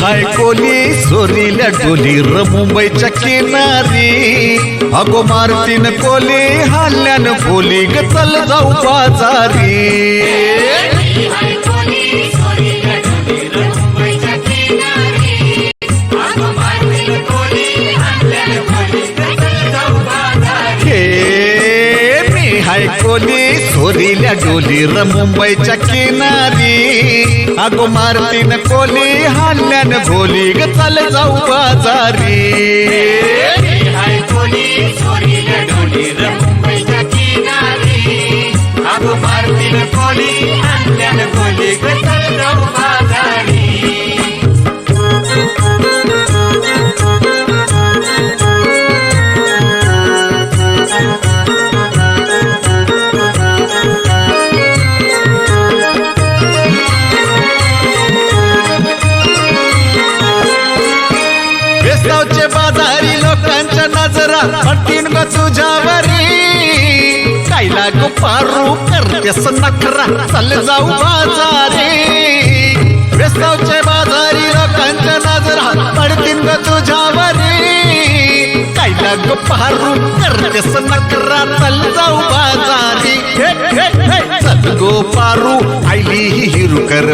हाय कोली सोरीला डोली र मुंबईच्या किनारी अगो मारतीन कोली हल्ल्यान बोली ग चल जाऊ बाजारी हाय कोली सोरील्या डोली र मुंबईच्या किनारी अगो मारतीन कोली हल्ल्यान बोली ग चल जाऊ बाजारी हाय कोली सोरील्या डोली र मुंबईच्या किनारी अगो मारतीन कोली हल्ल्यान बोली ग चल जाऊ बाजारी बेसावचे बाजारी लोकांच्या नजरा पटकीन ग तुझ्यावरी कायला गो पारू करतेस नखरा चल जाऊ बाजारी बेसावचे बाजारी लोकांच्या नजरा पडतीन ग तुझ्यावरी कायला गो पारू करतेस नखरा चल जाऊ बाजारी चल गो पारू आईली हिरू कर